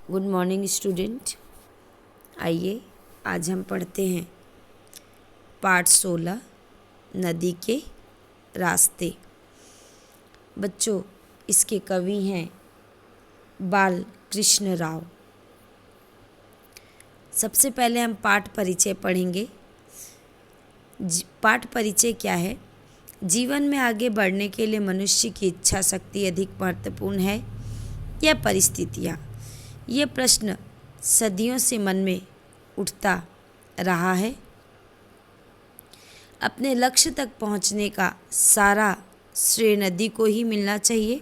Good morning student. आइए आज हम पढ़ते हैं पाठ 16 नदी के रास्ते। बच्चों, इसके कवि हैं बाल कृष्ण राव। सबसे पहले हम पाठ परिचय पढ़ेंगे। पाठ परिचय क्या है? जीवन में आगे बढ़ने के लिए मनुष्य की इच्छा शक्ति अधिक महत्वपूर्ण है या परिस्थितियाँ? ये प्रश्न सदियों से मन में उठता रहा है। अपने लक्ष्य तक पहुंचने का सारा श्रेय नदी को ही मिलना चाहिए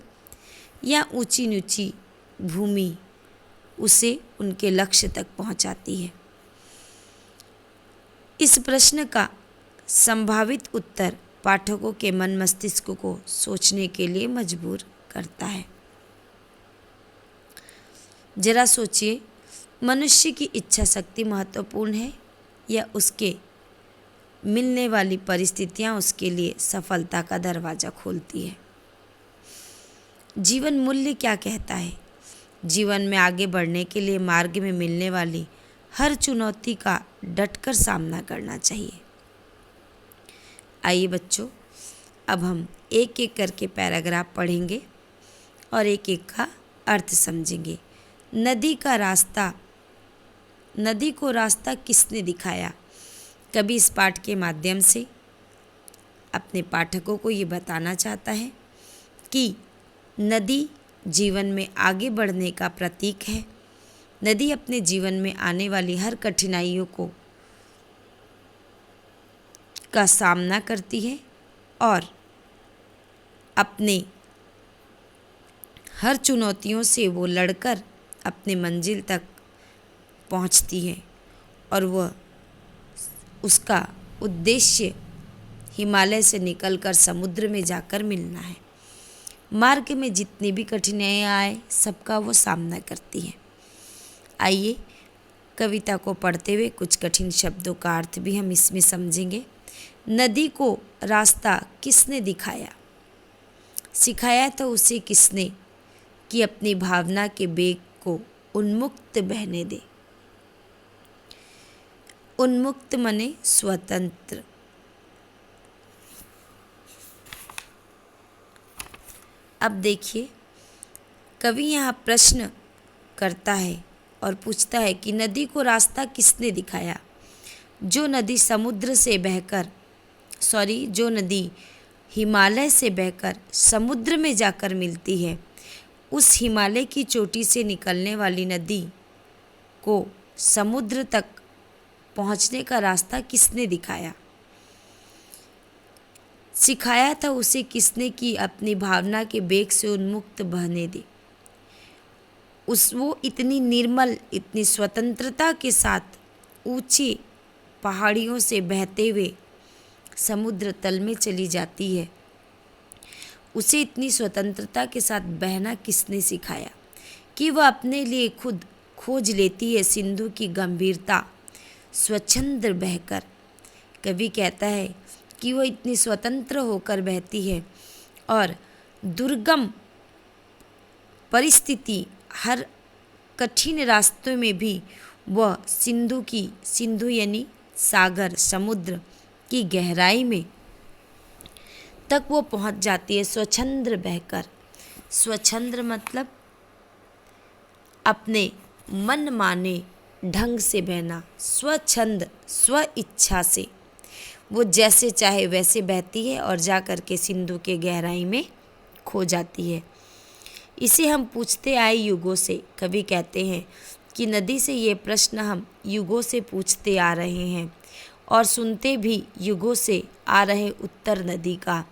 या ऊंची नीची भूमि उसे उनके लक्ष्य तक पहुंचाती है? इस प्रश्न का संभावित उत्तर पाठकों के मन मस्तिष्क को सोचने के लिए मजबूर करता है। जरा सोचिए, मनुष्य की इच्छा शक्ति महत्वपूर्ण है या उसके मिलने वाली परिस्थितियां उसके लिए सफलता का दरवाज़ा खोलती है? जीवन मूल्य क्या कहता है? जीवन में आगे बढ़ने के लिए मार्ग में मिलने वाली हर चुनौती का डटकर सामना करना चाहिए। आइए बच्चों, अब हम एक एक करके पैराग्राफ पढ़ेंगे और एक एक का अर्थ समझेंगे। नदी का रास्ता। नदी को रास्ता किसने दिखाया? कवि इस पाठ के माध्यम से अपने पाठकों को ये बताना चाहता है कि नदी जीवन में आगे बढ़ने का प्रतीक है। नदी अपने जीवन में आने वाली हर कठिनाइयों का सामना करती है और अपने हर चुनौतियों से वो लड़कर अपने मंजिल तक पहुंचती है और वह उसका उद्देश्य हिमालय से निकलकर समुद्र में जाकर मिलना है। मार्ग में जितनी भी कठिनाइयाँ आए सबका वो सामना करती है। आइए कविता को पढ़ते हुए कुछ कठिन शब्दों का अर्थ भी हम इसमें समझेंगे। नदी को रास्ता किसने दिखाया? सिखाया तो उसे किसने कि अपनी भावना के वेग को उन्मुक्त बहने दे। उन्मुक्त मने स्वतंत्र। अब देखिए, कवि यहाँ प्रश्न करता है और पूछता है कि नदी को रास्ता किसने दिखाया? जो नदी हिमालय से बहकर समुद्र में जाकर मिलती है, उस हिमालय की चोटी से निकलने वाली नदी को समुद्र तक पहुंचने का रास्ता किसने दिखाया? सिखाया था उसे किसने कि अपनी भावना के वेग से उन्मुक्त बहने दे। वो इतनी निर्मल, इतनी स्वतंत्रता के साथ ऊंची पहाड़ियों से बहते हुए समुद्र तल में चली जाती है। उसे इतनी स्वतंत्रता के साथ बहना किसने सिखाया? कि वह अपने लिए खुद खोज लेती है सिंधु की गंभीरता, स्वच्छंद बहकर। कवि कहता है कि वह इतनी स्वतंत्र होकर बहती है और दुर्गम परिस्थिति, हर कठिन रास्तों में भी वह सिंधु यानी सागर, समुद्र की गहराई में तक वो पहुंच जाती है स्वच्छंद बहकर। स्वच्छंद मतलब अपने मन माने ढंग से बहना, स्वच्छंद, स्व इच्छा से वो जैसे चाहे वैसे बहती है और जा कर के सिंधु के गहराई में खो जाती है। इसे हम पूछते आए युगों से। कवि कहते हैं कि नदी से ये प्रश्न हम युगों से पूछते आ रहे हैं और सुनते भी युगों से आ रहे उत्तर नदी का।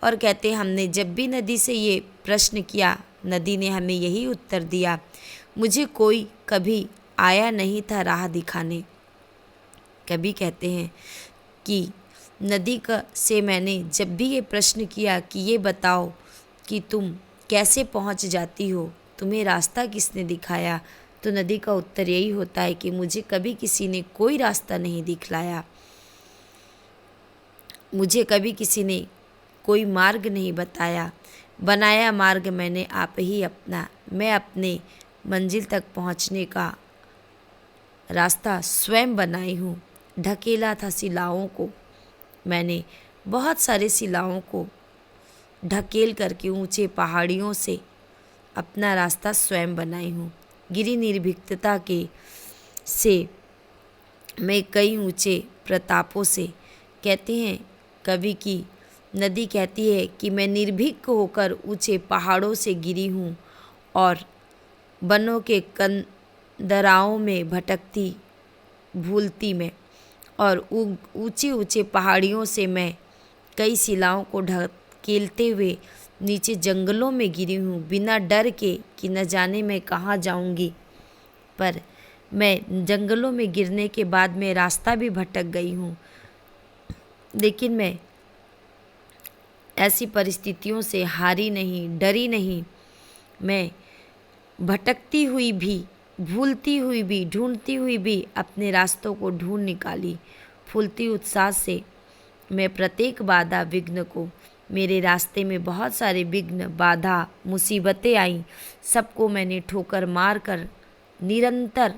और कहते हैं हमने जब भी नदी से ये प्रश्न किया, नदी ने हमें यही उत्तर दिया, मुझे कोई कभी आया नहीं था राह दिखाने। कवि कहते हैं कि नदी से मैंने जब भी ये प्रश्न किया कि ये बताओ कि तुम कैसे पहुंच जाती हो, तुम्हें रास्ता किसने दिखाया, तो नदी का उत्तर यही होता है कि मुझे कभी किसी ने कोई रास्ता नहीं दिखलाया, मुझे कभी किसी ने कोई मार्ग नहीं बताया, बनाया मार्ग मैंने आप ही अपना। मैं अपने मंजिल तक पहुंचने का रास्ता स्वयं बनाई हूँ। ढकेला था शिलाओं को, मैंने बहुत सारे शिलाओं को ढकेल करके ऊंचे पहाड़ियों से अपना रास्ता स्वयं बनाई हूँ। गिरी निर्भीकता के से मैं कई ऊंचे प्रतापों से, कहते हैं कवि की नदी कहती है कि मैं निर्भीक होकर ऊंचे पहाड़ों से गिरी हूँ और वनों के कंदराओं में भटकती भूलती मैं, और ऊंचे ऊंचे पहाड़ियों से मैं कई शिलाओं को ढकेलते हुए नीचे जंगलों में गिरी हूँ, बिना डर के कि न जाने मैं कहाँ जाऊँगी। पर मैं जंगलों में गिरने के बाद मैं रास्ता भी भटक गई हूँ, लेकिन मैं ऐसी परिस्थितियों से हारी नहीं, डरी नहीं। मैं भटकती हुई भी, भूलती हुई भी, ढूंढती हुई भी अपने रास्तों को ढूंढ निकाली। फूलती उत्साह से मैं प्रत्येक बाधा विघ्न को, मेरे रास्ते में बहुत सारे विघ्न, बाधा, मुसीबतें आईं, सबको मैंने ठोकर मार कर निरंतर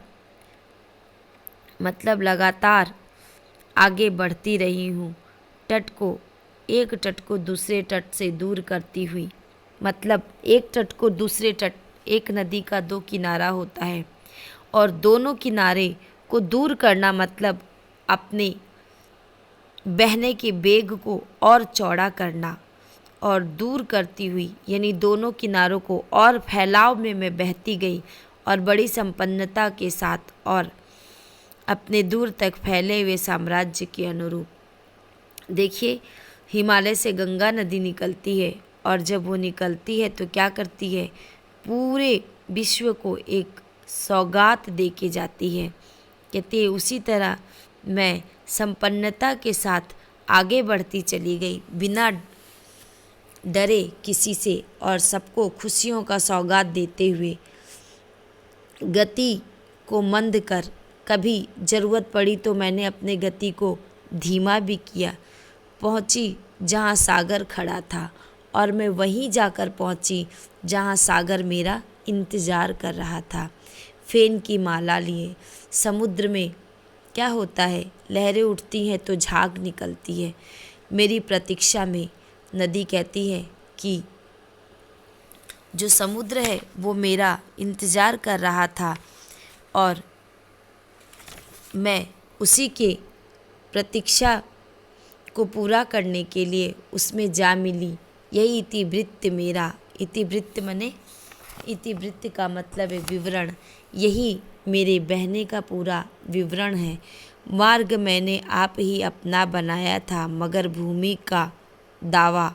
मतलब लगातार आगे बढ़ती रही हूँ। एक तट को दूसरे तट से दूर करती हुई, मतलब एक तट को दूसरे तट, एक नदी का दो किनारा होता है और दोनों किनारे को दूर करना मतलब अपने बहने के वेग को और चौड़ा करना, और दूर करती हुई यानी दोनों किनारों को और फैलाव में मैं बहती गई और बड़ी संपन्नता के साथ और अपने दूर तक फैले हुए साम्राज्य के अनुरूप। देखिए, हिमालय से गंगा नदी निकलती है और जब वो निकलती है तो क्या करती है, पूरे विश्व को एक सौगात दे के जाती है। कहती है उसी तरह मैं संपन्नता के साथ आगे बढ़ती चली गई, बिना डरे किसी से, और सबको खुशियों का सौगात देते हुए, गति को मंद कर, कभी ज़रूरत पड़ी तो मैंने अपने गति को धीमा भी किया। पहुंची जहां सागर खड़ा था और मैं वहीं जाकर पहुंची जहां सागर मेरा इंतज़ार कर रहा था। फेन की माला लिए समुद्र में क्या होता है, लहरें उठती हैं तो झाग निकलती है। मेरी प्रतीक्षा में नदी कहती है कि जो समुद्र है वो मेरा इंतज़ार कर रहा था और मैं उसी के प्रतीक्षा को पूरा करने के लिए उसमें जा मिली। यही इतिवृत्त मेरा, इतिवृत्त मने, इतिवृत्त का मतलब है विवरण, यही मेरे बहने का पूरा विवरण है। मार्ग मैंने आप ही अपना बनाया था, मगर भूमि का दावा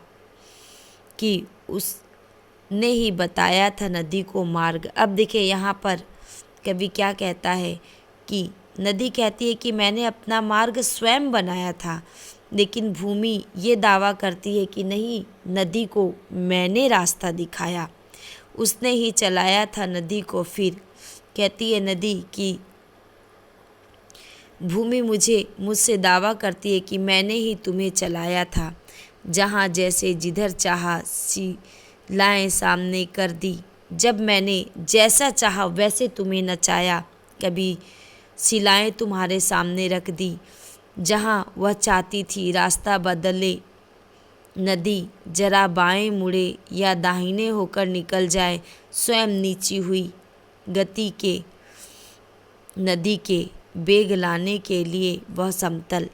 कि उसने ही बताया था नदी को मार्ग। अब देखिए यहाँ पर कवि क्या कहता है कि नदी कहती है कि मैंने अपना मार्ग स्वयं बनाया था, लेकिन भूमि ये दावा करती है कि नहीं, नदी को मैंने रास्ता दिखाया, उसने ही चलाया था नदी को। फिर कहती है नदी कि भूमि मुझसे दावा करती है कि मैंने ही तुम्हें चलाया था, जहाँ जैसे जिधर चाहा शिलाएं सामने कर दी, जब मैंने जैसा चाहा वैसे तुम्हें नचाया, कभी शिलाएं तुम्हारे सामने रख दी, जहाँ वह चाहती थी रास्ता बदले नदी, जरा बाएं मुड़े या दाहिने होकर निकल जाए, स्वयं नीची हुई गति के नदी के वेग लाने के लिए वह समतल।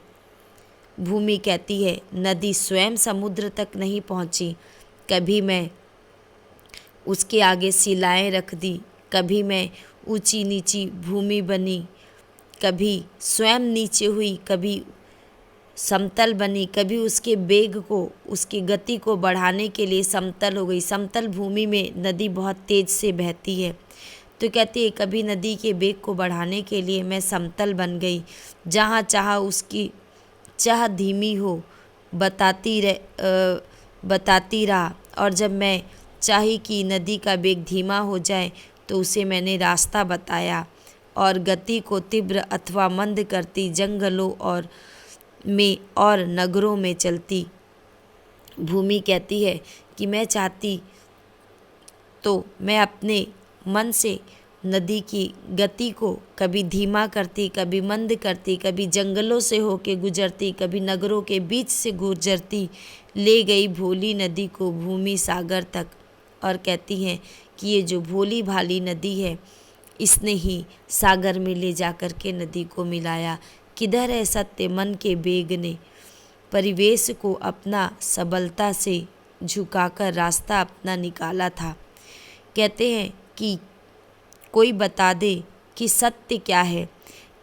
भूमि कहती है नदी स्वयं समुद्र तक नहीं पहुंची, कभी मैं उसके आगे शिलाएं रख दी, कभी मैं ऊंची नीची भूमि बनी, कभी स्वयं नीचे हुई, कभी समतल बनी, कभी उसके वेग को, उसकी गति को बढ़ाने के लिए समतल हो गई। समतल भूमि में नदी बहुत तेज से बहती है, तो कहती है कभी नदी के वेग को बढ़ाने के लिए मैं समतल बन गई, जहाँ चाहा उसकी चाह धीमी हो बताती रहा, और जब मैं चाही कि नदी का वेग धीमा हो जाए तो उसे मैंने रास्ता बताया, और गति को तीव्र अथवा मंद करती जंगलों और नगरों में चलती। भूमि कहती है कि मैं चाहती तो मैं अपने मन से नदी की गति को कभी धीमा करती, कभी मंद करती, कभी जंगलों से होके गुजरती, कभी नगरों के बीच से गुजरती, ले गई भोली नदी को भूमि सागर तक। और कहती हैं कि ये जो भोली भाली नदी है, इसने ही सागर में ले जाकर के नदी को मिलाया। किधर है सत्य मन के बेग ने, परिवेश को अपना सबलता से झुकाकर रास्ता अपना निकाला था। कहते हैं कि कोई बता दे कि सत्य क्या है,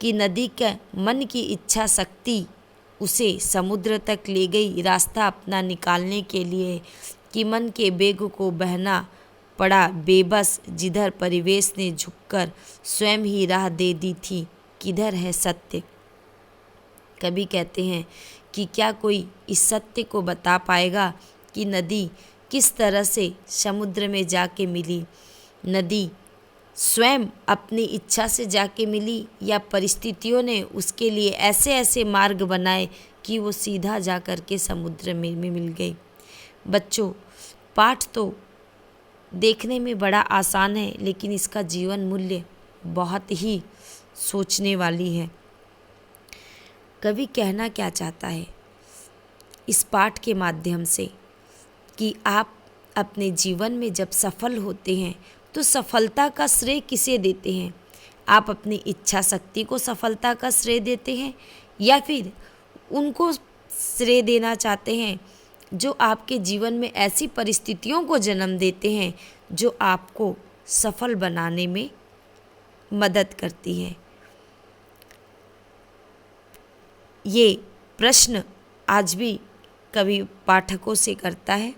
कि नदी का मन की इच्छा शक्ति उसे समुद्र तक ले गई रास्ता अपना निकालने के लिए, कि मन के बेग को बहना पड़ा बेबस, जिधर परिवेश ने झुककर स्वयं ही राह दे दी थी। किधर है सत्य। कभी कहते हैं कि क्या कोई इस सत्य को बता पाएगा कि नदी किस तरह से समुद्र में जाके मिली। नदी स्वयं अपनी इच्छा से जाके मिली या परिस्थितियों ने उसके लिए ऐसे ऐसे मार्ग बनाए कि वो सीधा जा कर के समुद्र में मिल गई। बच्चों, पाठ तो देखने में बड़ा आसान है, लेकिन इसका जीवन मूल्य बहुत ही सोचने वाली है। कवि कहना क्या चाहता है इस पाठ के माध्यम से, कि आप अपने जीवन में जब सफल होते हैं तो सफलता का श्रेय किसे देते हैं। आप अपनी इच्छा शक्ति को सफलता का श्रेय देते हैं, या फिर उनको श्रेय देना चाहते हैं जो आपके जीवन में ऐसी परिस्थितियों को जन्म देते हैं जो आपको सफल बनाने में मदद करती है। ये प्रश्न आज भी कवि पाठकों से करता है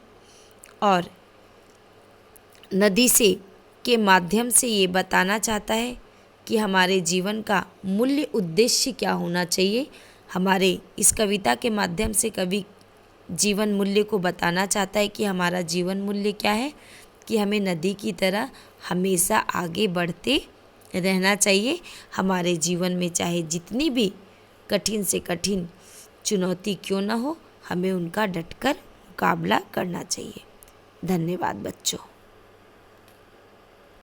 और नदी से के माध्यम से ये बताना चाहता है कि हमारे जीवन का मूल्य उद्देश्य क्या होना चाहिए। हमारे इस कविता के माध्यम से कवि जीवन मूल्य को बताना चाहता है कि हमारा जीवन मूल्य क्या है, कि हमें नदी की तरह हमेशा आगे बढ़ते रहना चाहिए। हमारे जीवन में चाहे जितनी भी कठिन से कठिन चुनौती क्यों न हो, हमें उनका डटकर मुकाबला करना चाहिए। धन्यवाद बच्चों।